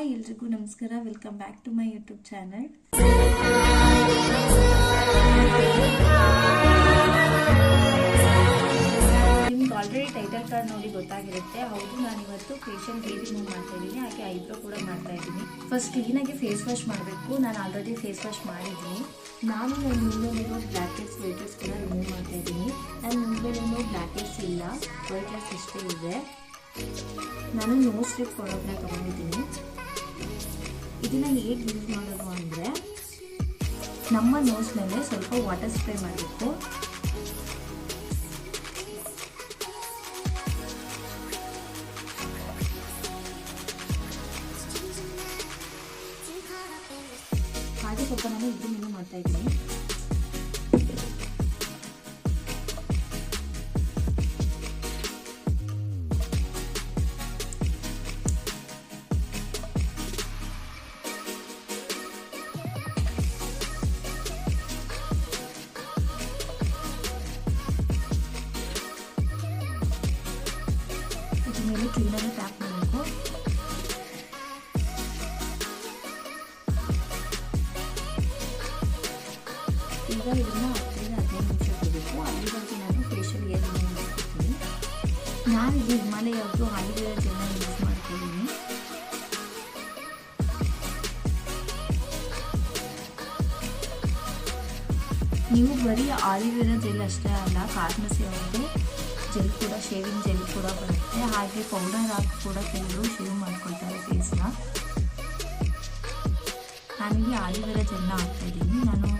Hi ಎಲ್ರಿಗೂ ನಮಸ್ಕಾರ. Welcome back to my YouTube channel. ನಿಮ್ಗೆ ಆಲ್ರೆಡಿ ಟೈಟಲ್ ಕಾರ್ಡ್ ನೋಡಿ ಗೊತ್ತಾಗಿರುತ್ತೆ. ಹೌದು, ನಾನು ಇವತ್ತು ಫೇಶಿಯಲ್ ಹೇರ್ ರಿಮೂವ್ ಮಾಡ್ತಾ ಇದ್ದೀನಿ, ಹಾಗೆ ಐಬ್ರೋ ಕೂಡ ಮಾಡ್ತಾ ಇದ್ದೀನಿ. ಫಸ್ಟ್ ಕ್ಲೀನಾಗಿ ಫೇಸ್ ವಾಶ್ ಮಾಡಬೇಕು. ನಾನು ಆಲ್ರೆಡಿ ಫೇಸ್ ವಾಶ್ ಮಾಡಿದ್ದೀನಿ. ನಾನು ನನ್ನ ಮುಂದೆಲಿರೋ ಬ್ಲ್ಯಾಕ್ ಹೆಡ್ಸ್ ವೈಟ್ ಹೆಡ್ಸ್ ಕೂಡ ರಿಮೂವ್ ಮಾಡ್ತಾ ಇದ್ದೀನಿ. ನನ್ನ ಮುಂದೆಲೇನೋ ಬ್ಲ್ಯಾಕ್ ಹೆಡ್ಸ್ ಇಲ್ಲ, ವೈಟ್ ಹೆಡ್ಸ್ ಅಷ್ಟೇ ಇದೆ. ನಾನು ನೋಸ್ ಸ್ಟ್ರಿಪ್ ಪ್ರಾಡಕ್ಟ್ನ ತೊಗೊಂಡಿದ್ದೀನಿ. ಇದನ್ನು ಹೇಗೆ ಯೂಸ್ ಮಾಡೋದು ಅಂದರೆ, ನಮ್ಮ ನೋಸ್ ಮೇಲೆ ಸ್ವಲ್ಪ ವಾಟರ್ ಸ್ಪ್ರೇ ಮಾಡಬೇಕು. ಹಾಗೆ ಸ್ವಲ್ಪ ನಾನು ಇದನ್ನು ಮಾಡ್ತಾ ಇದ್ದೀನಿ. ಮೇಲೆ ಕ್ಲೀನಾಗಿ ಟ್ಯಾಪ್ ಮಾಡಬೇಕು. ಈಗ ಇದನ್ನು 10-15 ನಿಮಿಷ ಬಿಡಬೇಕು. ಅಲ್ಲಿವರೆಗೆ ನಾನು ಫೇಶಿಯಲ್ ಹೇರ್ ರಿಮೂವ್ ಮಾಡ್ತೀನಿ. ನಾನಿದು ಹಿಮಾಲಯ ಅವ್ರದ್ದು ಆಲಿವೇರಾ ಜೆಲ್ನ ಯೂಸ್ ಮಾಡ್ತಿದ್ದೀನಿ. ನೀವು ಬರೀ ಆಲಿವೇರಾ ಜೆಲ್ ಅಷ್ಟೇ ಅಲ್ಲ, ಕಾರ್ಮಸಿ ಅವ್ರದ್ದು ಜೆಲ್ ಕೂಡ, ಶೇವಿಂಗ್ ಜೆಲ್ ಕೂಡ ಬರುತ್ತೆ. ಹಾಗೆ ಪೌಡರ್ ಹಾಕಿ ಕೂಡ ಕೆಲವರು ಶೇವ್ ಮಾಡ್ಕೊಳ್ತಾರೆ ಫೇಸ್ನ. ನಾನಿಲ್ಲಿ ಆಲಿವೇರಾ ಜೆಲ್ನ ಹಾಕ್ತಾಯಿದ್ದೀನಿ. ನಾನು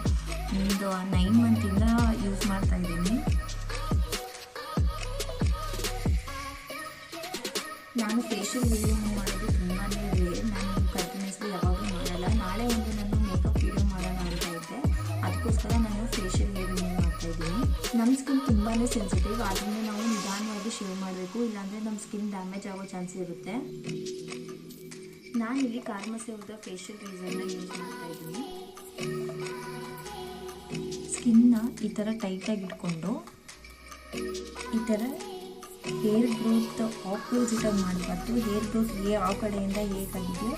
ಒಂದು 9 ಮಂತಿಂದ ಯೂಸ್ ಮಾಡ್ತಾ ಇದ್ದೀನಿ. ನಾನು ಫೇಶಿಯಲ್ ವಿಡಿಯೋ ಮಾಡೋದು ತುಂಬಾ ರೇರ್. ನಾನು ಕಂಟಿನ್ಯೂಸ್ಲಿ ಯಾವಾಗಲೂ ಮಾಡಲ್ಲ. ನಾಳೆ ಒಂದು ನಾನು ಮೇಕಪ್ ವಿಡಿಯೋ ಮಾಡೋಣ ಅಂತ ಇದ್ದೆ, ಅದಕ್ಕೋಸ್ಕರ ನಾನು ಫೇಶಿಯಲ್ ಹೇರ್ ರಿಮೂವ್ ಮಾಡ್ತಾ ಇದ್ದೀನಿ. ನಮ್ಮ ಸ್ಕಿನ್ ತುಂಬಾ ಸೆನ್ಸಿಟಿವ್, ಅದರಿಂದ ನಾವು ನಿಧಾನವಾಗಿ ಶೇವ್ ಮಾಡಬೇಕು, ಇಲ್ಲಾಂದರೆ ನಮ್ಮ ಸ್ಕಿನ್ ಡ್ಯಾಮೇಜ್ ಆಗೋ ಚಾನ್ಸ್ ಇರುತ್ತೆ. ನಾನಿಲ್ಲಿ ಕಾರ್ಮಸಿ ಅವ್ರದ್ದು ಫೇಶಿಯಲ್ ರೀಸನ್ನ ಯೂಸ್ ಮಾಡ್ತಾ ಇದ್ದೀನಿ. ಸ್ಕಿನ್ನ ಈ ಥರ ಟೈಟಾಗಿ ಇಟ್ಕೊಂಡು ಈ ಥರ ಹೇರ್ ಗ್ರೋತ್ ಆಪೋಸಿಟಾಗಿ ಮಾಡಬಾರ್ದು. ಹೇರ್ ಗ್ರೋತ್ ಆ ಕಡೆಯಿಂದ ಹೇಗಾಗಿದೆ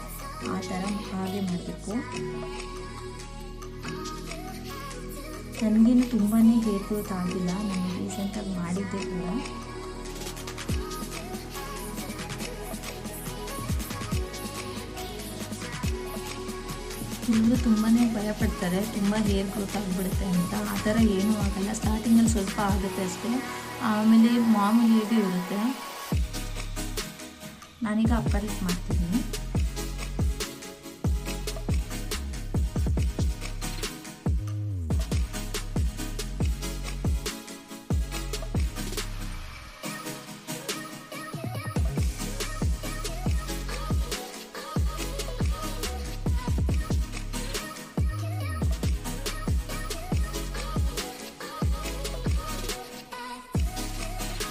ಆ ಥರ ಹಾಗೆ ಮಾಡಬೇಕು. ನನಗೇನು ತುಂಬಾ ಹೇರ್ ಗ್ರೋತ್ ಆಗಿಲ್ಲ, ನಾನು ರೀಸೆಂಟಾಗಿ ಮಾಡಿದ್ದೆ ಕೂಡ. ಎಲ್ಲರೂ ತುಂಬಾ ಭಯ ಪಡ್ತಾರೆ, ತುಂಬ ಹೇರ್ ಗ್ರೋತ್ ಆಗಿಬಿಡುತ್ತೆ ಅಂತ. ಆ ಥರ ಏನೂ ಆಗಲ್ಲ. ಸ್ಟಾರ್ಟಿಂಗಲ್ಲಿ ಸ್ವಲ್ಪ ಆಗುತ್ತೆ ಅಷ್ಟೇ, ಆಮೇಲೆ ಮಾಮೂಲಿಯಾಗಿ ಇರುತ್ತೆ. ನಾನೀಗ ಅಪ್ಪರ್ ಲಿಪ್ ಮಾಡ್ತಿದ್ದೀನಿ.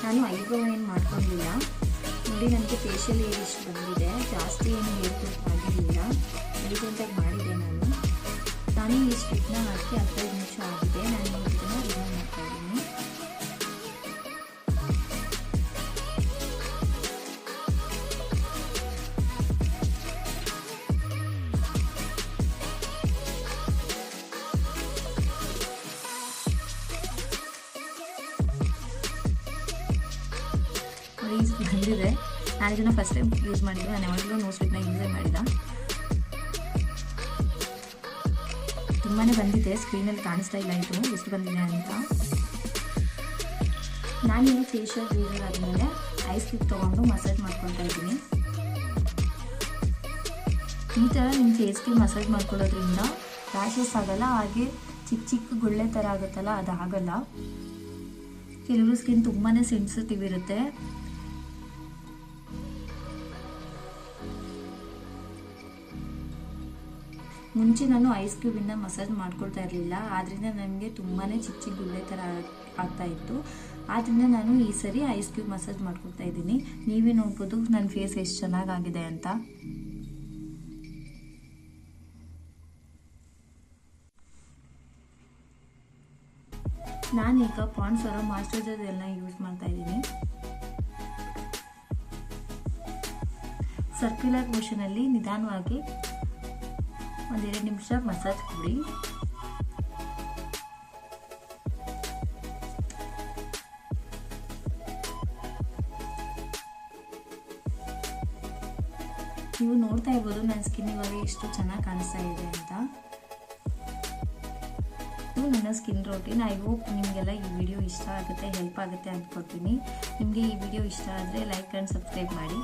ನಾನು ಐಬ್ರೋ ಏನು ಮಾಡ್ಕೊಂಡಿಲ್ಲ ನೋಡಿ. ನನಗೆ ಫೇಶಿಯಲ್ ಹೇರ್ ಇಷ್ಟು ಬಂದಿದೆ, ಜಾಸ್ತಿ ಏನು ಹೇರ್ ಗ್ರೋತ್ ಆಗಿರಲಿಲ್ಲ. ರೀಸೆಂಟಾಗಿ ಮಾಡಿದೆ ನಾನು ಈ ಸ್ಟ್ರಿಪ್ನ ಹಾಕಿ 15 ನಿಮಿಷ ಆಗಿದೆ. ನಾನು ಇದನ್ನು ರಿಮೂವ್ ಮಾಡ್ತಾ ಇದ್ದೀನಿ. ಬಂದಿದೆ. ನಾನು ಇದನ್ನು ಫಸ್ಟ್ ಟೈಮ್ ಯೂಸ್ ಮಾಡಿದ್ದು. ನಾನು ಯಾವಾಗಲೂ ನೋಸ್ ಸ್ಟ್ರಿಪ್ನ ಯೂಸೇ ಮಾಡಿದ. ತುಂಬಾ ಬಂದಿದೆ, ಸ್ಕ್ರೀನಲ್ಲಿ ಕಾಣಿಸ್ತಾ ಇಲ್ಲ ಇದು ಎಷ್ಟು ಬಂದಿದೆ ಅಂತ. ನಾನಿಲ್ಲಿ ಫೇಶಿಯಲ್ ರೀಸರ್ ಆದಮೇಲೆ ಐಸ್ ಕ್ಯೂಬ್ ತೊಗೊಂಡು ಮಸಾಜ್ ಮಾಡ್ಕೊಳ್ತಾ ಇದ್ದೀನಿ. ಈ ಥರ ನಿಮ್ಮ ಫೇಸ್ಗೆ ಮಸಾಜ್ ಮಾಡ್ಕೊಳ್ಳೋದ್ರಿಂದ ರ್ಯಾಷಸ್ ಆಗಲ್ಲ, ಹಾಗೆ ಚಿಕ್ಕ ಚಿಕ್ಕ ಗುಳ್ಳೆ ಥರ ಆಗುತ್ತಲ್ಲ ಅದು ಆಗಲ್ಲ. ಕೆಲವರು ಸ್ಕಿನ್ ತುಂಬಾ ಸೆನ್ಸಿಟಿವ್ ಇರುತ್ತೆ. ಮುಂಚೆ ನಾನು ಐಸ್ ಕ್ಯೂಬಿಂದ ಮಸಾಜ್ ಮಾಡ್ಕೊಳ್ತಾ ಇರಲಿಲ್ಲ, ಆದ್ದರಿಂದ ನನಗೆ ತುಂಬಾ ಚಿಕ್ಕ ಚಿಕ್ಕ ಗುಳ್ಳೆ ಥರ ಆಗ್ತಾಯಿತ್ತು. ಆದ್ದರಿಂದ ನಾನು ಈ ಸರಿ ಐಸ್ ಕ್ಯೂಬ್ ಮಸಾಜ್ ಮಾಡ್ಕೊಳ್ತಾ ಇದ್ದೀನಿ. ನೀವೇ ನೋಡ್ಬೋದು ನನ್ನ ಫೇಸ್ ಎಷ್ಟು ಚೆನ್ನಾಗಾಗಿದೆ ಅಂತ. ನಾನೀಗ ಪಾಂಡ್ಸ್ ಅವರ ಮಾಯಿಶ್ಚರೈಸರ್ ಎಲ್ಲ ಯೂಸ್ ಮಾಡ್ತಾ ಇದ್ದೀನಿ. ಸರ್ಕ್ಯುಲರ್ ಮೋಷನಲ್ಲಿ ನಿಧಾನವಾಗಿ 1-2 ನಿಮಿಷ ಮಸಾಜ್ ಕೊಡಿ. ನೀವು ನೋಡ್ತಾ ಇರ್ಬೋದು ನನ್ನ ಸ್ಕಿನ್ ಇವಾಗ ಎಷ್ಟು ಚೆನ್ನಾಗಿ ಕಾಣಿಸ್ತಾ ಇದೆ ಅಂತ. ಇದು ನನ್ನ ಸ್ಕಿನ್ ರೋಟೀನ್. ಐ ಹೋಪ್ ನಿಮಗೆಲ್ಲ ಈ ವಿಡಿಯೋ ಇಷ್ಟ ಆಗುತ್ತೆ, ಹೆಲ್ಪ್ ಆಗುತ್ತೆ ಅಂದ್ಕೊಳ್ತೀನಿ. ನಿಮಗೆ ಈ ವಿಡಿಯೋ ಇಷ್ಟ ಆದರೆ ಲೈಕ್ ಆ್ಯಂಡ್ ಸಬ್ಸ್ಕ್ರೈಬ್ ಮಾಡಿ.